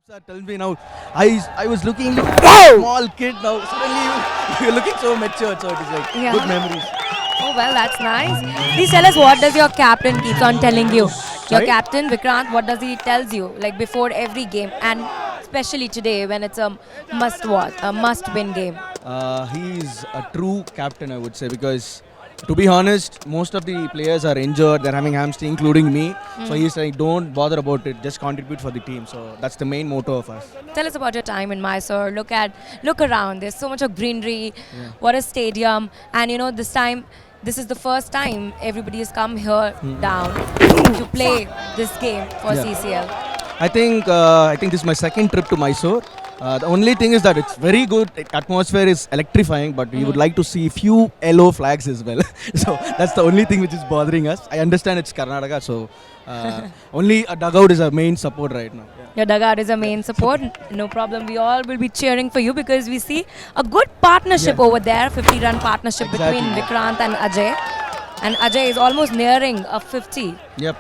Sir, tell me now. I was looking small kid now. Suddenly you're looking so mature. So it is like Yeah. good memories. Oh well, that's nice. Please tell us, what does your captain keeps on telling you? Your Sorry? captain Vikrant, what does he tells you like before every game, and especially today when it's a must watch, a must win game? He's a true captain, I would say, because to be honest, most of the players are injured. They're having hamstring, including me. So he's like, don't bother about it. Just contribute for the team. So that's the main motto of us. Tell us about your time in Mysore. Look around. There's so much of greenery. Yeah. What a stadium! And you know, this is the first time everybody has come here down to play this game for Yeah. CCL. I think this is my second trip to Mysore. The only thing is that it's very good. Atmosphere is electrifying, but we would like to see few yellow flags as well. So that's the only thing which is bothering us. I understand it's Karnataka, so only a dugout is our main support right now. Yeah. Your dugout is a main support. No problem. We all will be cheering for you because we see a good partnership over there. 50-run partnership Exactly. between Vikrant and Ajay. And Ajay is almost nearing a 50. Yep.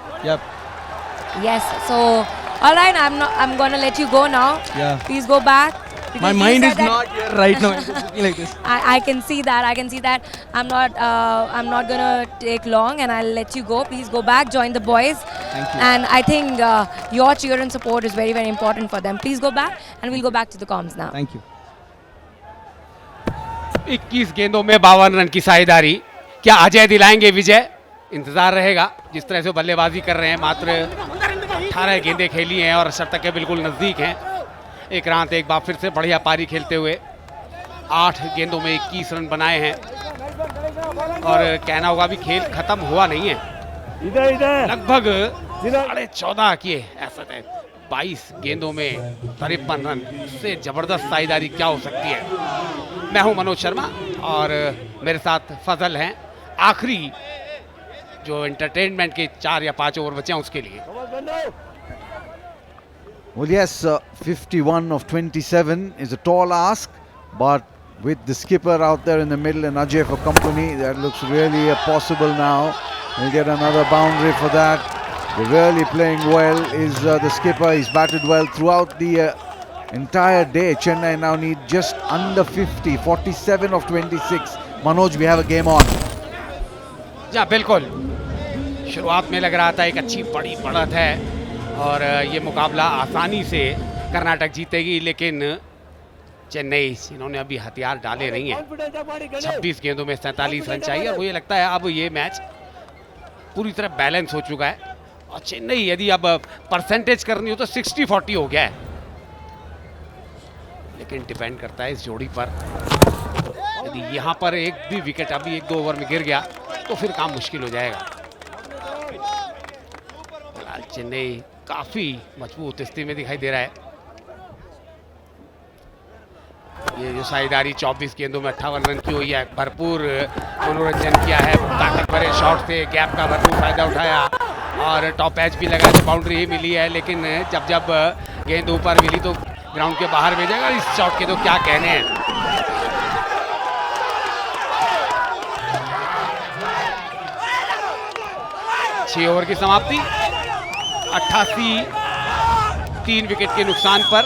Yes. So, all right. I'm gonna let you go now. Yeah. Please go back. My because you mind said is that- not here right now. I'm just looking like this. I can see that. I can see that. I'm not gonna take long, and I'll let you go. Please go back, join the boys. Thank you. And I think your cheer and support is very, very important for them. Please go back, and we'll go back to the comms now. Thank you. 21 गेंदों में 52 run की साझेदारी। क्या अजय दिलाएंगे विजय? इंतजार रहेगा। जिस तरह से बल्लेबाजी कर रहे हैं, मात्र 18 गेंदें खेली हैं और शतक के बिल्कुल नज़दीक हैं। विक्रांत एक बार फिर से बढ़िया पारी खेलते हुए 8 गेंदों में 21 रन बनाए हैं और कहना होगा भी खेल खत्म हुआ नहीं है। लगभग 14.5 किए ऐसा है। 22 गेंदों में 53 रन से जबरदस्त साझेदारी क्या हो सकती है। मैं हूं मनोज शर्मा और मेरे साथ फजल हैं। आखिरी जो एंटरटेनमेंट के 4 या 5 ओवर बचे हैं उसके लिए। Well, yes, 51 of 27 is a tall ask, but with the skipper out there in the middle and Ajay for company, that looks really possible now. He'll get another boundary for that. They're really playing well. Is the skipper? He's batted well throughout the entire day. Chennai now need just under 50, 47 of 26. Manoj, we have a game on. जी बिल्कुल, शुरुआत में लग रहा था एक अच्छी बड़ी बढ़त है और ये मुकाबला आसानी से कर्नाटक जीतेगी, लेकिन चेन्नई इन्होंने अभी हथियार डाले नहीं हैं। 26 गेंदों में 47 रन चाहिए और मुझे लगता है अब ये मैच पूरी तरह बैलेंस हो चुका है और चेन्नई यदि अब परसेंटेज करनी हो तो 60-40 हो गया है, लेकिन डिपेंड करता है इस जोड़ी पर। यदि यहाँ पर एक भी विकेट अभी 1-2 ओवर में गिर गया तो फिर काम मुश्किल हो जाएगा। फिलहाल चेन्नई काफी मजबूत स्थिति में दिखाई दे रहा है। ये जो साझेदारी 24 गेंदों में 58 रन की हुई है, भरपूर मनोरंजन किया है, ताकत भरे शॉट से गैप का भरपूर फायदा उठाया और टॉप एज भी लगा तो बाउंड्री ही मिली है, लेकिन जब गेंद ऊपर मिली तो ग्राउंड के बाहर भेजेगा। इस शॉट के तो क्या कहने हैं। 6 ओवर की समाप्ति, 88 3 विकेट के नुकसान पर।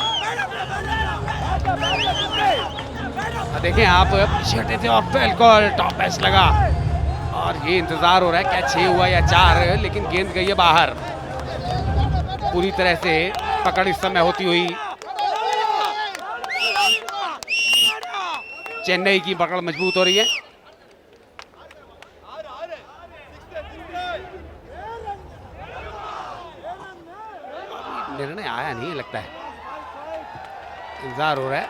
देखें आप पीछे हटे थे और बिल्कुल टॉप एज लगा और ये इंतजार हो रहा है क्या 6 हुआ या 4, लेकिन गेंद गई है बाहर। पूरी तरह से पकड़ इस समय होती हुई चेन्नई की पकड़ मजबूत हो रही है। निर्णय आया नहीं लगता है, इंतजार हो रहा है।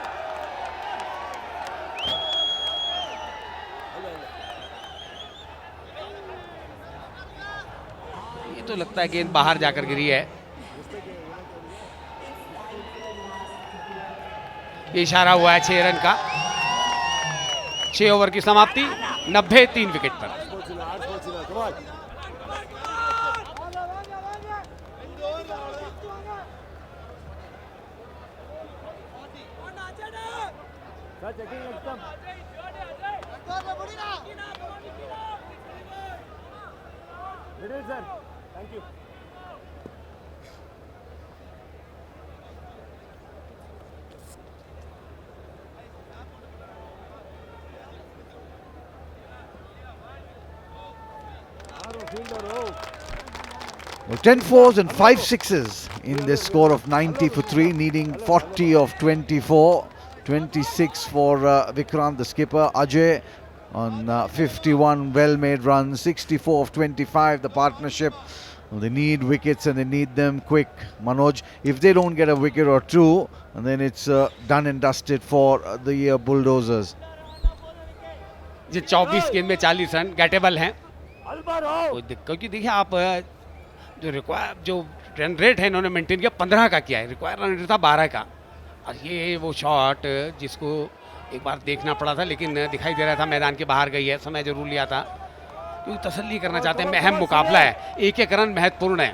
ये तो लगता है गेंद बाहर जाकर गिरी है। ये इशारा हुआ है 6 रन का। 6 ओवर की समाप्ति, 90 3 विकेट पर। Well, 10 fours and 5 sixes in this score of 90 for 3, needing 40 of 24. 26 for Vikrant, the skipper. Ajay on 51 well-made runs. 64 of 25, the partnership. Well, they need wickets and they need them quick. Manoj, if they don't get a wicket or two, and then it's done and dusted for the Bulldozers. ये 24 गेंद में 40 run gettable हैं। क्योंकि देखिए आप जो run rate है इन्होंने मेंटेन किया 15 का किया है, रिक्वायर रन रेट था 12 का। और ये वो शॉट जिसको एक बार देखना पड़ा था लेकिन दिखाई दे रहा था मैदान के बाहर गई है, समय जरूर लिया था क्योंकि तसल्ली करना चाहते हैं। अहम मुकाबला है, एक एक रन महत्वपूर्ण है।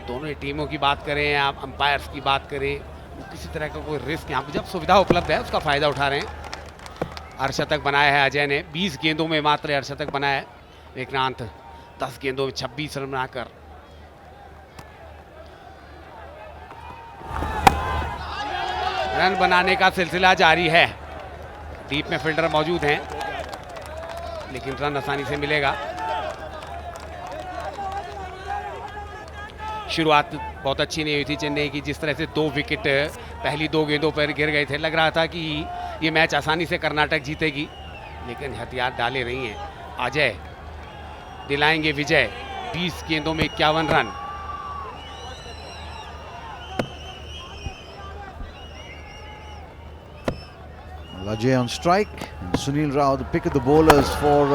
दोनों टीमों की बात करें, आप अंपायर्स की बात करें, किसी तरह का कोई रिस्क यहाँ पर जब सुविधा उपलब्ध है उसका फ़ायदा उठा रहे हैं। अर्धशतक बनाया है अजय ने, 20 गेंदों में मात्र अर्धशतक बनाया है। विक्रांत 10 गेंदों में 26 रन बनाकर रन बनाने का सिलसिला जारी है। डीप में फील्डर मौजूद हैं लेकिन रन आसानी से मिलेगा। शुरुआत बहुत अच्छी नहीं हुई थी चेन्नई की, जिस तरह से 2 विकेट पहली 2 गेंदों पर गिर गए थे। लग रहा था कि ये मैच आसानी से कर्नाटक जीतेगी लेकिन हथियार डाले रही हैं। अजय दिलाएंगे विजय, 20 गेंदों में 51 run. Ajay on strike, and Sunil Rao, the pick of the bowlers for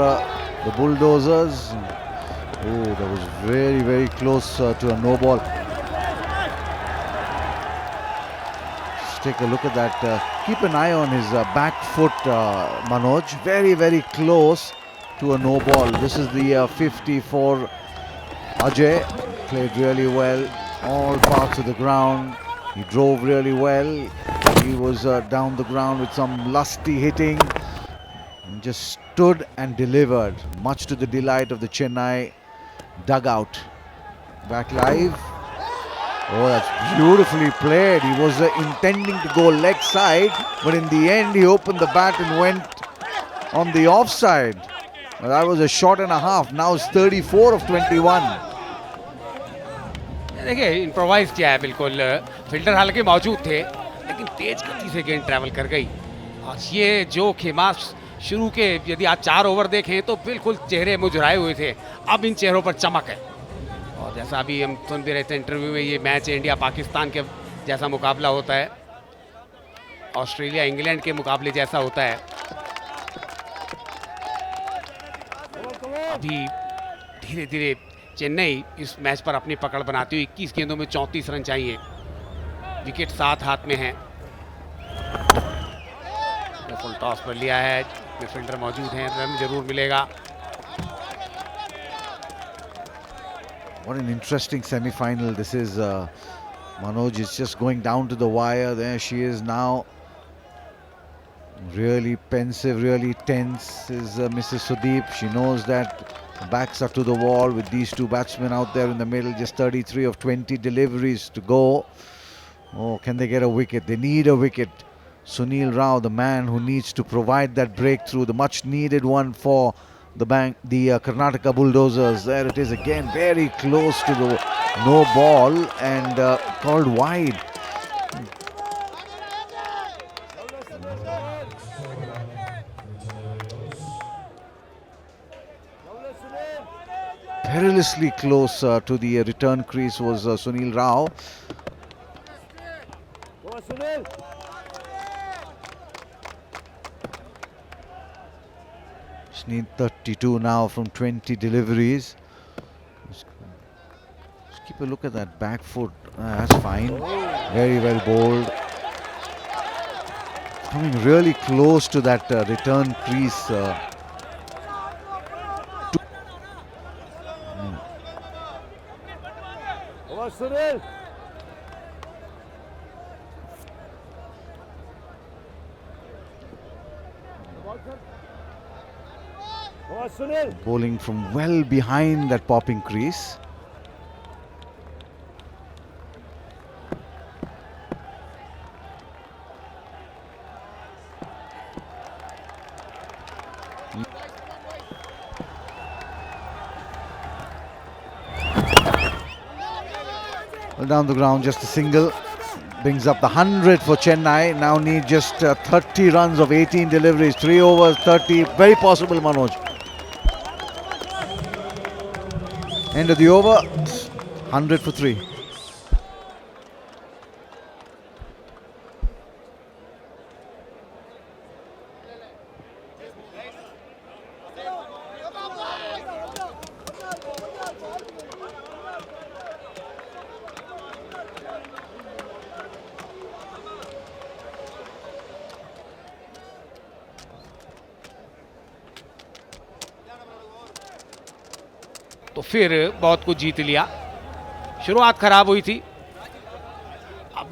the Bulldozers. Oh, that was very, very close to a no ball. Just take a look at that. Keep an eye on his back foot, Manoj. Very, very close to a no ball. This is the 50 for Ajay. Played really well, all parts of the ground. He drove really well. He was down the ground with some lusty hitting and just stood and delivered, much to the delight of the Chennai dugout. Back live. Oh, that's beautifully played. He was intending to go leg side, but in the end he opened the bat and went on the offside. Well, that was a shot and a half. Now it's 34 of 21. देखिए improvise किया है बिल्कुल। Fielder हालांकि मौजूद थे लेकिन तेज गति से गेंद ट्रैवल कर गई। और ये जो खेमा शुरू के यदि आप 4 ओवर देखें तो बिल्कुल चेहरे मुरझाए हुए थे, अब इन चेहरों पर चमक है। और जैसा अभी हम सुन भी रहे थे इंटरव्यू में, ये मैच इंडिया पाकिस्तान के जैसा मुकाबला होता है, ऑस्ट्रेलिया इंग्लैंड के मुकाबले जैसा होता है। अभी धीरे धीरे चेन्नई इस मैच पर अपनी पकड़ बनाती हुई 21 गेंदों में 34 रन चाहिए। विकेट 7 हाथ में है। फुल टॉस पर लिया है, फील्डर मौजूद हैं, रन जरूर मिलेगा। What an interesting semi-final this is. Manoj is just going down to the wire. There she is now. Really pensive, really tense is Mrs. Sudeep. She knows that the backs are to the wall with these two batsmen out there in the middle. Just 33 of 20 deliveries to go. Oh, can they get a wicket? They need a wicket. Sunil Rao, the man who needs to provide that breakthrough, the much needed one for the Karnataka Bulldozers. There it is again, very close to the no ball and called wide. Perilously close to the return crease was Sunil Rao. Just need 32 now from 20 deliveries. Just keep a look at that back foot. That's fine. Very well bowled. Coming really close to that return crease. Bowling from well behind that popping crease. down the ground, just a single. Brings up the 100 for Chennai. Now need just 30 runs of 18 deliveries. 3 overs, 30. Very possible, Manoj. End of the over. 100 for 3. तो फिर बहुत कुछ जीत लिया। शुरुआत खराब हुई थी, अब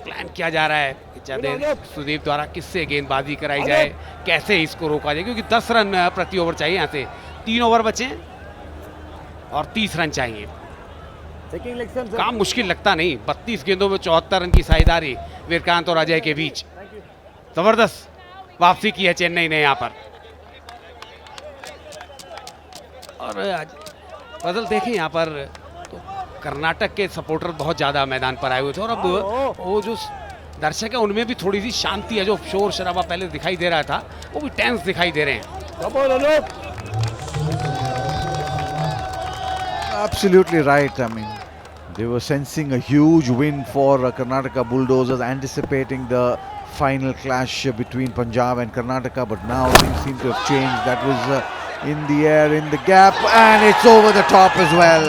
प्लान किया जा रहा है कि ज्यादा सुदीप द्वारा किससे गेंदबाजी कराई जाए, कैसे इसको रोका जाए, क्योंकि 10 रन प्रति ओवर चाहिए। यहाँ से 3 ओवर बचे और 30 रन चाहिए। काम मुश्किल लगता नहीं। 32 गेंदों में 74 रन की साझेदारी विक्रांत और अजय के बीच। जबरदस्त वापसी की है चेन्नई ने यहाँ पर। और फजल देखें यहाँ पर तो कर्नाटक के सपोर्टर बहुत ज़्यादा मैदान पर आए हुए थे, और अब वो जो दर्शक है उनमें भी थोड़ी सी शांति है। जो शोर शराबा पहले दिखाई दे रहा था वो भी टेंस दिखाई दे रहे हैं। Absolutely right. I mean, they were sensing a huge win for Karnataka Bulldozers, anticipating the final clash between Punjab and Karnataka, but now things seem to have changed. That was in the air, in the gap, and it's over the top as well.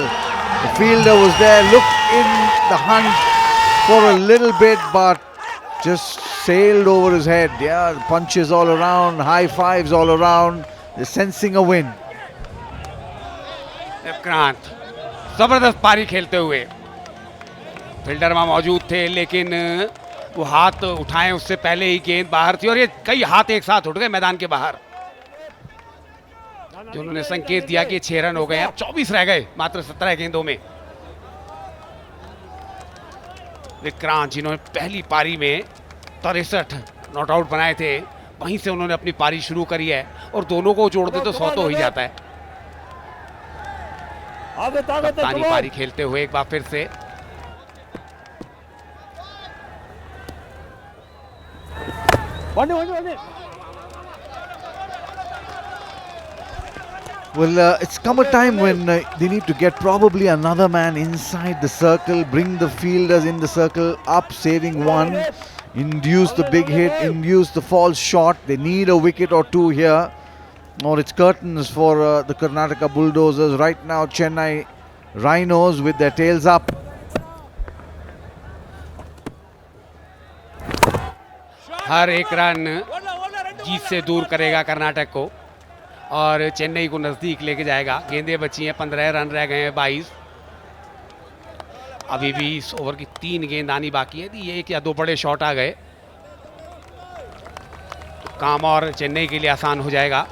The fielder was there, looked in the hunt for a little bit, but just sailed over his head. Yeah, punches all around, high fives all around. They're sensing a win. Vikrant जबरदस्त पारी खेलते हुए fielder वहां मौजूद थे, लेकिन वो हाथ उठाए उससे पहले ही गेंद बाहर थी, और ये कई हाथ एक साथ उठ गए मैदान के बाहर, जो उन्होंने संकेत दिया कि 6 रन हो गए। अब 24 रह गए मात्र 17 गेंदों में। विक्रांत जिन्होंने पहली पारी में 63 नॉट आउट बनाए थे, वहीं से उन्होंने अपनी पारी शुरू करी है, और दोनों को जोड़ दे तो 100 तो हो ही जाता है। कप्तानी पारी खेलते हुए एक बार फिर से Well, it's come a time when they need to get probably another man inside the circle, bring the fielders in the circle up, saving one, induce the big hit, induce the false shot. They need a wicket or two here, or it's curtains for the Karnataka Bulldozers. Right now, Chennai Rhinos with their tails up. हर एक run जीत से दूर करेगा कर्नाटक को और चेन्नई को नजदीक लेके जाएगा। गेंदें बची हैं, 15 रन रह गए हैं, 22। अभी भी इस ओवर की 3 गेंद आनी बाकी है। ये 1 या 2 बड़े शॉट आ गए तो काम और चेन्नई के लिए आसान हो जाएगा।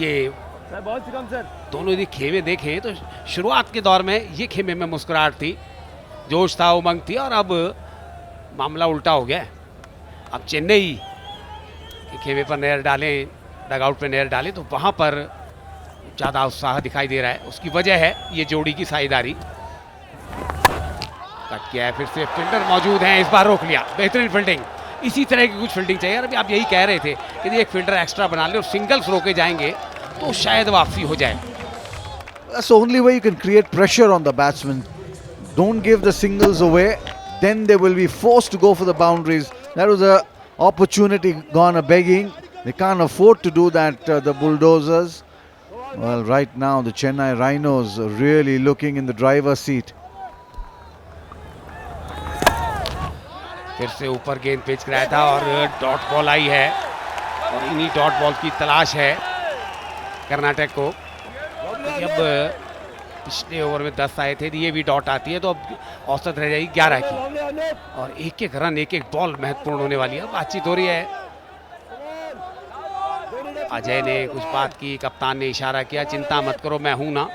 ये दोनों यदि खेमे देखें तो शुरुआत के दौर में ये खेमे में मुस्कुराहट थी, जोश था, उमंग थी, और अब मामला उल्टा हो गया है। अब चेन्नई के खेमे पर नहर डालें, डगआउट पे नहर डालें तो वहाँ पर ज़्यादा उत्साह दिखाई दे रहा है। उसकी वजह है ये जोड़ी की साझेदारी। कट किया है, फिर से फील्डर मौजूद हैं, इस बार रोक लिया। बेहतरीन फील्डिंग, इसी तरह की कुछ फील्डिंग चाहिए। अभी आप यही कह रहे थे कि यदि एक फील्डर एक्स्ट्रा बना ले और सिंगल्स रोके जाएंगे तो शायद वापसी हो जाए। That's the only way you can create pressure on the batsmen. Don't give the singles away, then they will be forced to go for the boundaries. That was a opportunity gone a begging. They can't afford to do that, the Bulldozers. Well, right now the Chennai Rhinos are really looking in the driver's seat. फिर से ऊपर गेंद पेच कराया था और dot ball आई है, और इन्हीं डॉट बॉल की तलाश है कर्नाटक को। अब पिछले ओवर में 10 आए थे, ये भी डॉट आती है तो अब औसत रह जाएगी 11 की, और एक एक रन, एक एक बॉल महत्वपूर्ण होने वाली है। बातचीत हो रही है, अजय ने कुछ बात की, कप्तान ने इशारा किया, चिंता मत करो मैं हूं ना।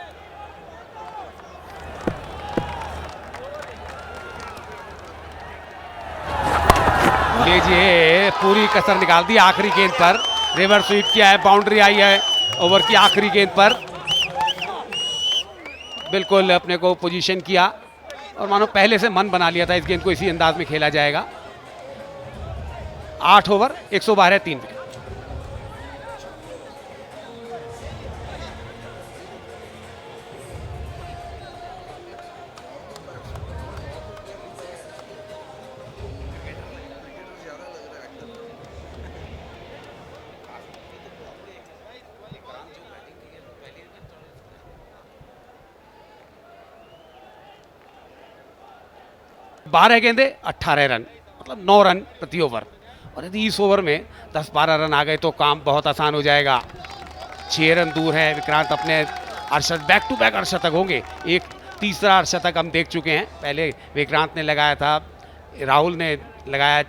लीजिए, पूरी कसर निकाल दी आखिरी गेंद पर, रिवर्स स्वीप किया है, बाउंड्री आई है, ओवर की आखिरी गेंद पर बिल्कुल अपने को पोजीशन किया और मानो पहले से मन बना लिया था इस गेंद को इसी अंदाज में खेला जाएगा। 8 ओवर 112 3 विकेट। बारह गेंदे 18 रन, मतलब 9 रन प्रति ओवर। और यदि इस ओवर में 10-12 रन आ गए तो काम बहुत आसान हो जाएगा। 6 रन दूर है विक्रांत अपने अर्शद, बैक टू बैक अर्शतक होंगे। एक तीसरा अर्शतक हम देख चुके हैं, पहले विक्रांत ने लगाया था, राहुल ने लगाया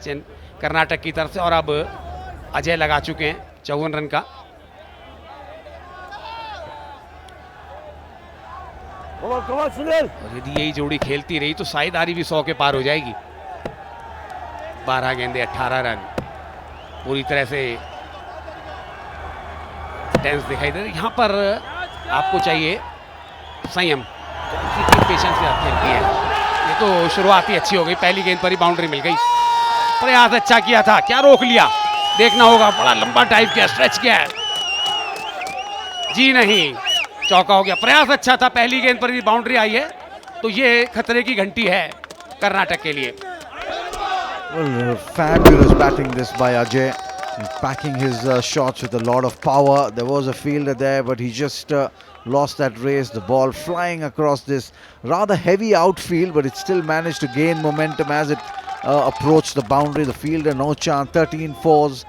कर्नाटक की तरफ से, और अब अजय लगा चुके हैं 54 रन का। और यदि यही जोड़ी खेलती रही तो साझेदारी भी 100 के पार हो जाएगी। 12 गेंदे 18 रन, पूरी तरह से टेंस दिखाई दे रही। यहाँ पर आपको चाहिए संयम, पेशेंस से आप खेलती है। ये तो शुरुआत ही अच्छी हो गई, पहली गेंद पर ही बाउंड्री मिल गई। प्रयास अच्छा किया था, क्या रोक लिया देखना होगा। बड़ा लंबा टाइप किया, स्ट्रेच किया है, जी नहीं, चौका हो गया। प्रयास अच्छा था, पहली गेंद पर ही बाउंड्री आई है तो ये खतरे की घंटी है कर्नाटक के लिए। Well, fabulous batting this by Ajay. He's packing his shots with a lot of power. There was a fielder there, but he just lost that race. The ball flying across this rather heavy outfield, but it still managed to gain momentum as it approached the boundary. The fielder no chance. 13 fours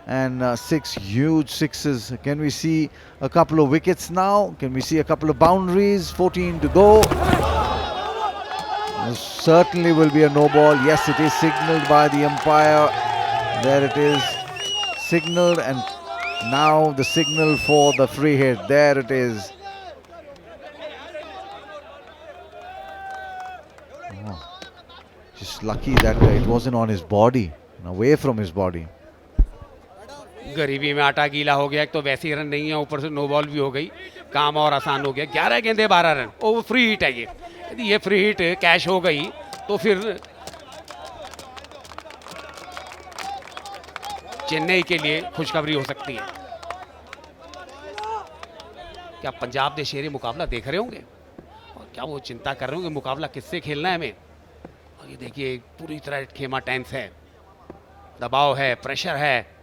and 6 huge sixes. Can we see a couple of wickets now? Can we see a couple of boundaries? 14 to go. Certainly will be a no ball. Yes, it is signalled by the umpire. There it is, signalled, and now the signal for the free hit. There it is. Oh, just lucky that it wasn't on his body, away from his body. गरीबी में आटा गीला हो गया, एक तो वैसे ही run नहीं है, ऊपर से नो बॉल भी हो गई, काम और आसान हो गया। 11 गेंदे 12 रन, वो फ्री हिट है। यदि ये फ्री हिट कैश हो गई तो फिर चेन्नई के लिए खुशखबरी हो सकती है। क्या पंजाब ने शेरी मुकाबला देख रहे होंगे और क्या वो चिंता कर रहे होंगे मुकाबला किससे खेलना है हमें। और ये देखिए पूरी तरह खेमा टेंस है, दबाव है, प्रेशर है।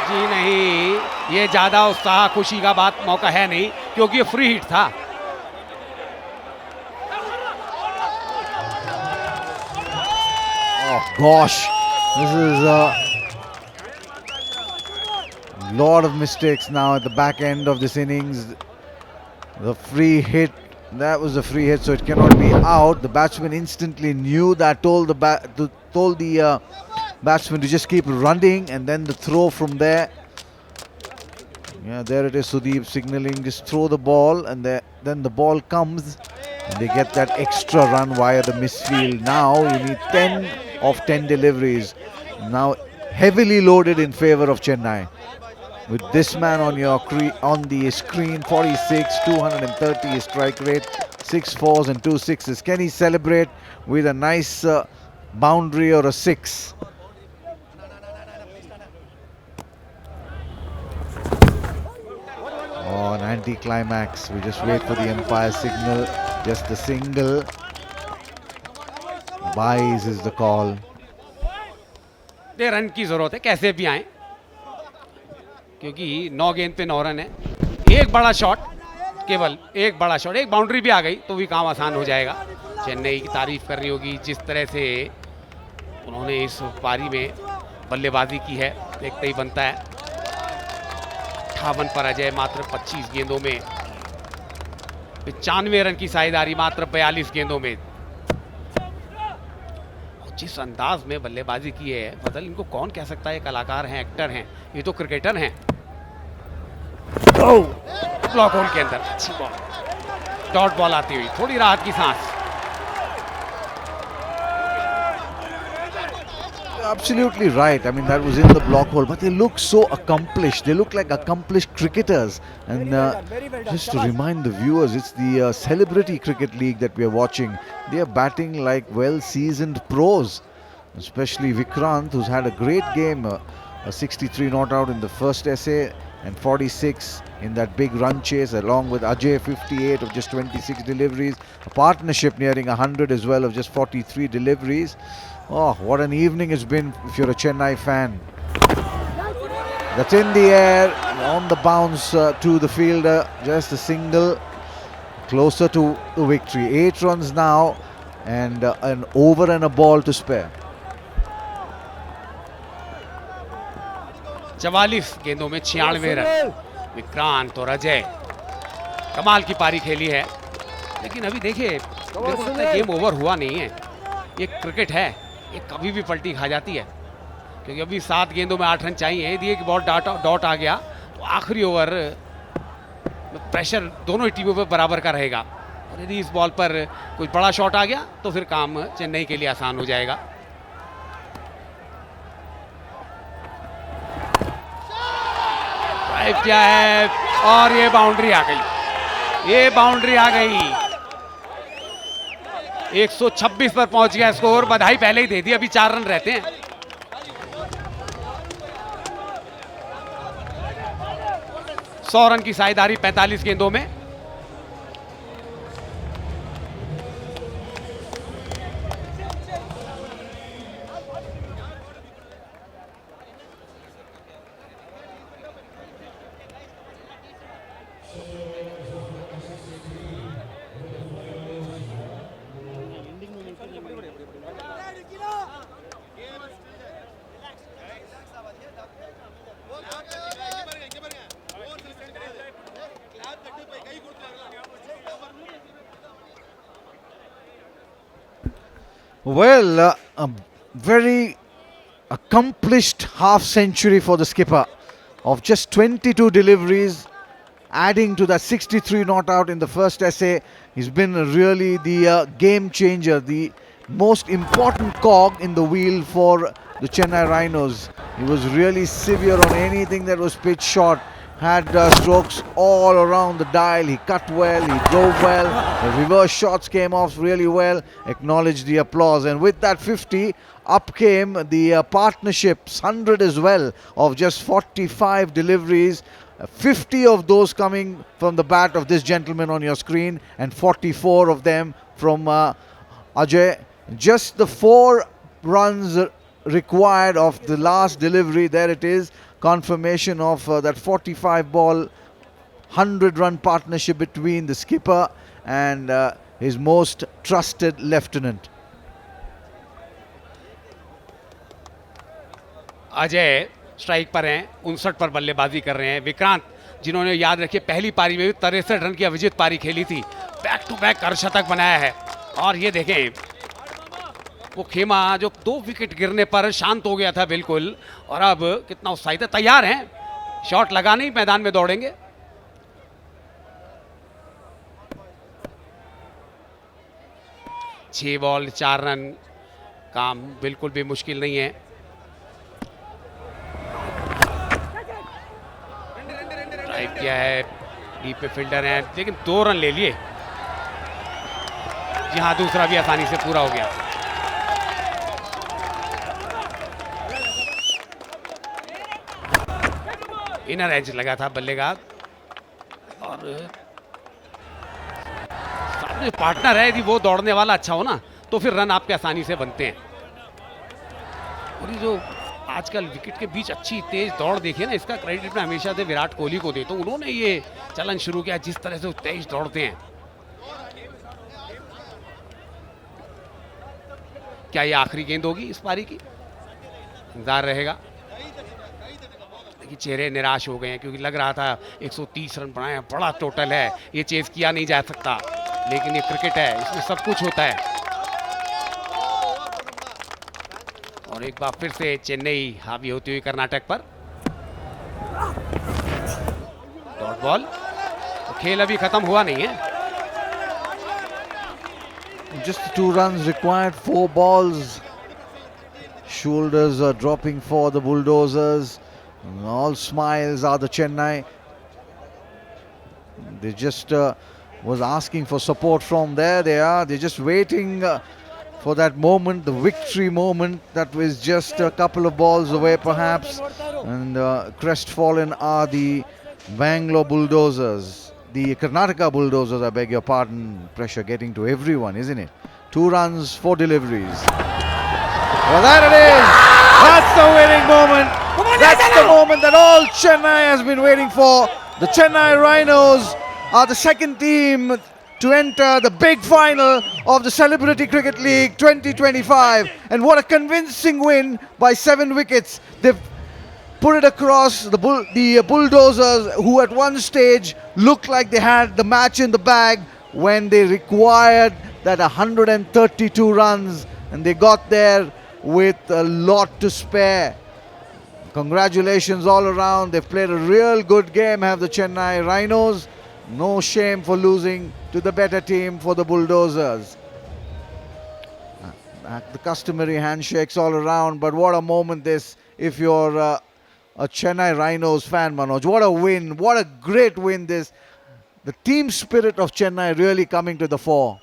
जी नहीं, ये ज्यादा उत्साह खुशी का बात मौका है नहीं, क्योंकि ये फ्री हिट था। Oh gosh, this is a lot of mistakes now at the back end of this innings. The free hit, that was a free hit, so it cannot be out. The batsman instantly knew that, told the batsman to just keep running, and then the throw from there. Yeah, there it is, Sudeep signalling, just throw the ball, and then the ball comes, and they get that extra run via the misfield. Now you need 10 of 10 deliveries. Now heavily loaded in favor of Chennai. With this man on the screen, 46, 230 strike rate, 6 fours and 2 sixes. Can he celebrate with a nice boundary or a 6? Oh, an anti-climax. We just wait for the umpire signal. Just the single. Buys is the call. They run की जरूरत है, कैसे भी आए, क्योंकि 9 गेंद पे 9 run है। एक बड़ा शॉट, केवल एक बड़ा शॉट, एक बाउंड्री भी आ गई तो भी काम आसान हो जाएगा। चेन्नई की तारीफ कर रही होगी जिस तरह से उन्होंने इस पारी में बल्लेबाजी की है, देखते ही बनता है। 58 पर अजय मात्र 25 गेंदों में, 95 रन की साझेदारी मात्र 42 गेंदों में। जिस अंदाज में बल्लेबाजी की है फजल, इनको कौन कह सकता है कलाकार हैं, एक्टर हैं, ये तो क्रिकेटर हैं। ब्लॉक होल के अंदर अच्छी बॉल, डॉट बॉल आती हुई, थोड़ी राहत की सांस। Absolutely right. I mean, that was in the block hole, but they look so accomplished. They look like accomplished cricketers. And just to remind the viewers, it's the Celebrity Cricket League that we are watching. They are batting like well-seasoned pros, especially Vikrant, who's had a great game. A 63 not out in the first essay and 46 in that big run chase, along with Ajay 58 of just 26 deliveries. A partnership nearing 100 as well of just 43 deliveries. Oh, what an evening it's been if you're a Chennai fan. That's in the air, on the bounce to the fielder, just a single, closer to the victory. 8 runs now and an over and a ball to spare. 44 गेंदों में 96 run. Vikrant और अजय कमाल की पारी खेली है, लेकिन अभी देखिए मेरे को लगता है गेम ओवर हुआ नहीं है। ये क्रिकेट है, ये कभी भी पलटी खा जाती है, क्योंकि अभी 7 गेंदों में 8 रन चाहिए। यदि एक बॉल डॉट आ गया तो आखिरी ओवर प्रेशर दोनों ही टीमों पर बराबर का रहेगा, और यदि इस बॉल पर कुछ बड़ा शॉट आ गया तो फिर काम चेन्नई के लिए आसान हो जाएगा। ड्राइव किया है और ये बाउंड्री आ गई, ये बाउंड्री आ गई। 126 पर पहुंच गया स्कोर। बधाई पहले ही दे दी, अभी 4 रन रहते हैं। सौ रन की साझेदारी 45 गेंदों में। Well, a very accomplished half century for the skipper of just 22 deliveries, adding to that 63 not out in the first essay. He's been really the game changer, the most important cog in the wheel for the Chennai Rhinos. He was really severe on anything that was pitch short. Had strokes all around the dial. He cut well, he drove well, the reverse shots came off really well. Acknowledged the applause, and with that 50 up came the partnerships 100 as well of just 45 deliveries, 50 of those coming from the bat of this gentleman on your screen and 44 of them from Ajay. Just the 4 runs required of the last delivery, there it is, confirmation of that 45 ball 100 run partnership between the skipper and his most trusted lieutenant. Ajay strike पर हैं, 59 पर बल्लेबाजी कर रहे हैं। विक्रांत, जिन्होंने याद रखिए पहली पारी में भी 63 रन की अविजित पारी खेली थी, बैक टू बैक अर्धशतक बनाया है। और ये देखें वो खेमा जो 2 विकेट गिरने पर शांत हो गया था बिल्कुल, और अब कितना उत्साहित है, तैयार हैं, शॉट लगाने ही मैदान में दौड़ेंगे। छह बॉल 4 रन, काम बिल्कुल भी मुश्किल नहीं है। ड्राइव किया है, डीप पे फील्डर हैं, लेकिन 2 रन ले लिए। जी हाँ, दूसरा भी आसानी से पूरा हो गया। इनर एज लगा था बल्लेबाज, और सामने पार्टनर है, यदि वो दौड़ने वाला अच्छा हो ना तो फिर रन आपके आसानी से बनते हैं। और ये जो आजकल विकेट के बीच अच्छी तेज दौड़ देखिए ना, इसका क्रेडिट मैं हमेशा से विराट कोहली को देता हूँ। उन्होंने ये चलन शुरू किया, जिस तरह से वो तेज दौड़ते हैं। क्या ये आखिरी गेंद होगी इस पारी की? इंतजार रहेगा। कि चेहरे निराश हो गए हैं, क्योंकि लग रहा था 130 रन बनाए, बड़ा टोटल है, ये चेस किया नहीं जा सकता, लेकिन ये क्रिकेट है, इसमें सब कुछ होता है। और एक बार फिर से चेन्नई हावी होती हुई कर्नाटक पर। डॉट बॉल, तो खेल अभी खत्म हुआ नहीं है। Just 2 runs required, 4 balls. shoulders are dropping for the Bulldozers. And all smiles are the Chennai. They just was asking for support from there. They are. They're just waiting for that moment, the victory moment that was just a couple of balls away perhaps. And crestfallen are the Bangalore Bulldozers. The Karnataka Bulldozers, I beg your pardon. Pressure getting to everyone, isn't it? 2 runs, 4 deliveries. Well, that it is. That's the winning moment. That's the moment that all Chennai has been waiting for. The Chennai Rhinos are the second team to enter the big final of the Celebrity Cricket League 2025. And what a convincing win by 7 wickets. They've put it across the Bulldozers, who at one stage looked like they had the match in the bag when they required that 132 runs, and they got there with a lot to spare. Congratulations all around. They've played a real good game, have the Chennai Rhinos. No shame for losing to the better team for the Bulldozers. The customary handshakes all around, but what a moment this if you're a Chennai Rhinos fan, Manoj. What a win. What a great win this. The team spirit of Chennai really coming to the fore.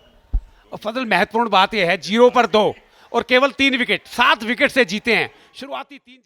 और फजल महत्वपूर्ण बात यह है 0 पर 2 और केवल 3 wicket 7 wicket से जीते हैं शुरुआती 3